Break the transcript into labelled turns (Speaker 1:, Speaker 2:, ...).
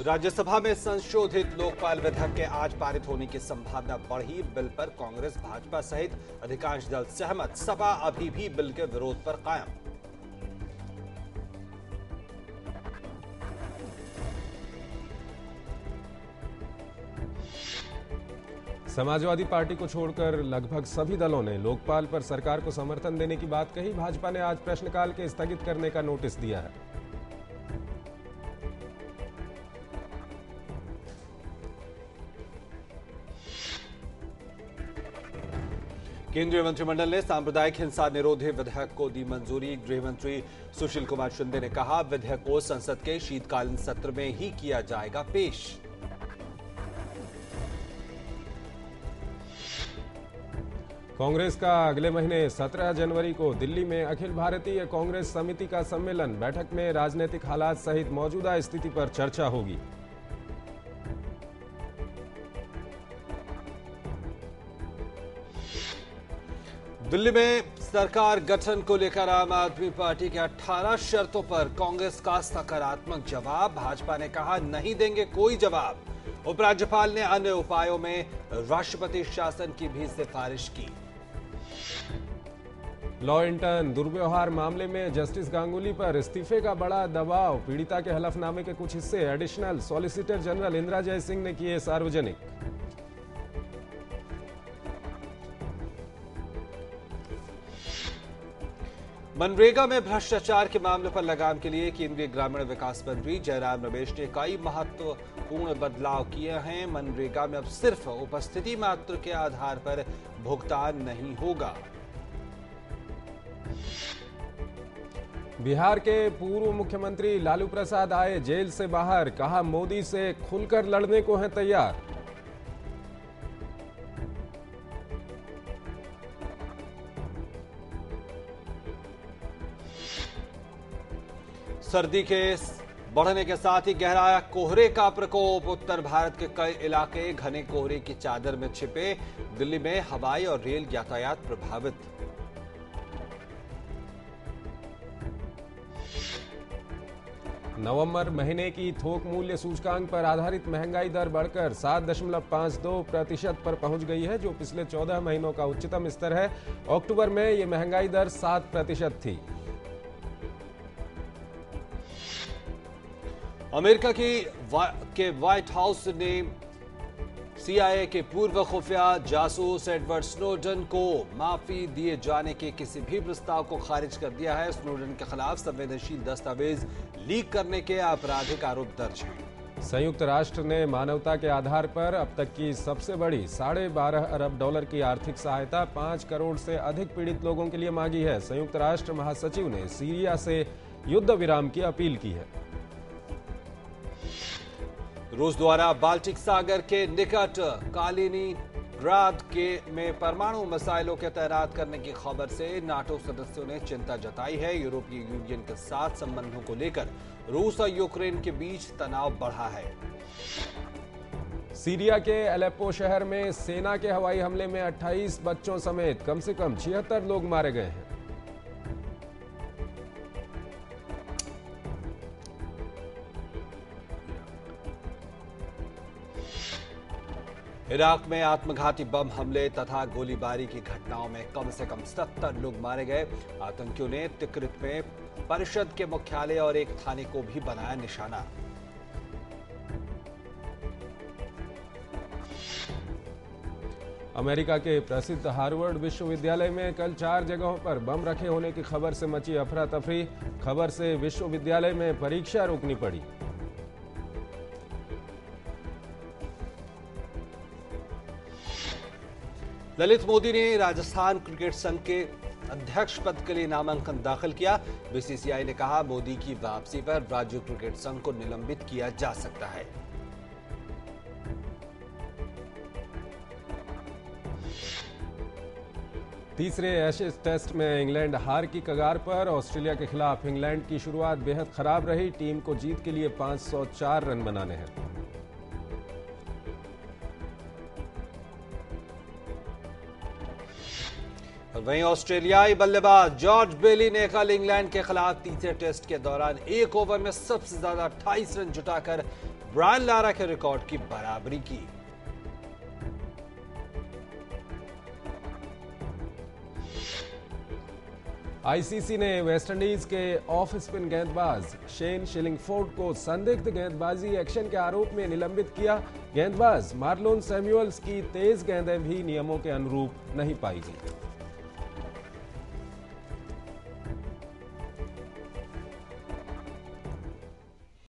Speaker 1: राज्यसभा में संशोधित लोकपाल विधेयक के आज पारित होने की संभावना बढ़ी। बिल पर कांग्रेस, भाजपा सहित अधिकांश दल सहमत। सपा अभी भी बिल के विरोध पर कायम।
Speaker 2: समाजवादी पार्टी को छोड़कर लगभग सभी दलों ने लोकपाल पर सरकार को समर्थन देने की बात कही। भाजपा ने आज प्रश्नकाल के स्थगित करने का नोटिस दिया है।
Speaker 1: केंद्रीय मंत्रिमंडल ने सांप्रदायिक हिंसा निरोधी विधेयक को दी मंजूरी। गृह मंत्री सुशील कुमार शिंदे ने कहा, विधेयक को संसद के शीतकालीन सत्र में ही किया जाएगा पेश।
Speaker 2: कांग्रेस का अगले महीने 17 जनवरी को दिल्ली में अखिल भारतीय कांग्रेस समिति का सम्मेलन। बैठक में राजनीतिक हालात सहित मौजूदा स्थिति पर चर्चा होगी।
Speaker 1: दिल्ली में सरकार गठन को लेकर आम आदमी पार्टी के 18 शर्तों पर कांग्रेस का सकारात्मक जवाब। भाजपा ने कहा, नहीं देंगे कोई जवाब। उपराज्यपाल ने अन्य उपायों में राष्ट्रपति शासन की भी सिफारिश की।
Speaker 2: लॉ इंटर्न दुर्व्यवहार मामले में जस्टिस गांगुली पर इस्तीफे का बड़ा दबाव। पीड़िता के हलफनामे के कुछ हिस्से additional solicitor general Indira Jaising ने किए सार्वजनिक।
Speaker 1: मनरेगा में भ्रष्टाचार के मामले पर लगाम के लिए केंद्रीय ग्रामीण विकास मंत्री जयराम रमेश ने कई महत्वपूर्ण बदलाव किए हैं। मनरेगा में अब सिर्फ उपस्थिति मात्र के आधार पर भुगतान नहीं होगा।
Speaker 2: बिहार के पूर्व मुख्यमंत्री लालू प्रसाद आए जेल से बाहर। कहा, मोदी से खुलकर लड़ने को हैं तैयार।
Speaker 1: सर्दी के बढ़ने के साथ ही गहराया कोहरे का प्रकोप। उत्तर भारत के कई इलाके घने कोहरे की चादर में छिपे। दिल्ली में हवाई और रेल यातायात प्रभावित।
Speaker 2: नवंबर महीने की थोक मूल्य सूचकांक पर आधारित महंगाई दर बढ़कर 7.52% पर पहुंच गई है, जो पिछले 14 महीनों का उच्चतम स्तर है। अक्टूबर में यह महंगाई दर 7% थी।
Speaker 1: अमेरिका के व्हाइट हाउस ने सीआईए के पूर्व खुफिया जासूस एडवर्ड स्नोडन को माफी दिए जाने के किसी भी प्रस्ताव को खारिज कर दिया है। स्नोडन के खिलाफ संवेदनशील दस्तावेज लीक करने के आपराधिक आरोप दर्ज हैं।
Speaker 2: संयुक्त राष्ट्र ने मानवता के आधार पर अब तक की सबसे बड़ी $12.5 अरब की आर्थिक सहायता 5 करोड़ से अधिक पीड़ित लोगों के लिए मांगी है। संयुक्त राष्ट्र महासचिव ने सीरिया से युद्ध विराम की अपील की है।
Speaker 1: रूस द्वारा बाल्टिक सागर के निकट कालिनिंग्राद में परमाणु मिसाइलों के तैनात करने की खबर से नाटो सदस्यों ने चिंता जताई है। यूरोपीय यूनियन के साथ संबंधों को लेकर रूस और यूक्रेन के बीच तनाव बढ़ा है।
Speaker 2: सीरिया के अलेप्पो शहर में सेना के हवाई हमले में 28 बच्चों समेत कम से कम 76 लोग मारे गए हैं।
Speaker 1: इराक में आत्मघाती बम हमले तथा गोलीबारी की घटनाओं में कम से कम 70 लोग मारे गए। आतंकियों ने तिक्रित में परिषद के मुख्यालय और एक थाने को भी बनाया निशाना।
Speaker 2: अमेरिका के प्रसिद्ध हार्वर्ड विश्वविद्यालय में कल 4 जगहों पर बम रखे होने की खबर से मची अफरा तफरी। खबर से विश्वविद्यालय में परीक्षा रोकनी पड़ी।
Speaker 1: ललित मोदी ने राजस्थान क्रिकेट संघ के अध्यक्ष पद के लिए नामांकन दाखिल किया। बीसीसीआई ने कहा, मोदी की वापसी पर राज्य क्रिकेट संघ को निलंबित किया जा सकता है।
Speaker 2: तीसरे एशेज टेस्ट में इंग्लैंड हार की कगार पर। ऑस्ट्रेलिया के खिलाफ इंग्लैंड की शुरुआत बेहद खराब रही। टीम को जीत के लिए 504 रन बनाने हैं।
Speaker 1: वहीं ऑस्ट्रेलियाई बल्लेबाज जॉर्ज बेली ने कल इंग्लैंड के खिलाफ तीसरे टेस्ट के दौरान एक ओवर में सबसे ज्यादा 28 रन जुटाकर ब्रायन लारा के रिकॉर्ड की बराबरी की।
Speaker 2: आईसीसी ने वेस्टइंडीज के ऑफ स्पिन गेंदबाज शेन शिलिंगफोर्ड को संदिग्ध गेंदबाजी एक्शन के आरोप में निलंबित किया। गेंदबाज मार्लोन सैमुअल्स की तेज गेंदें भी नियमों के अनुरूप नहीं पाई गई।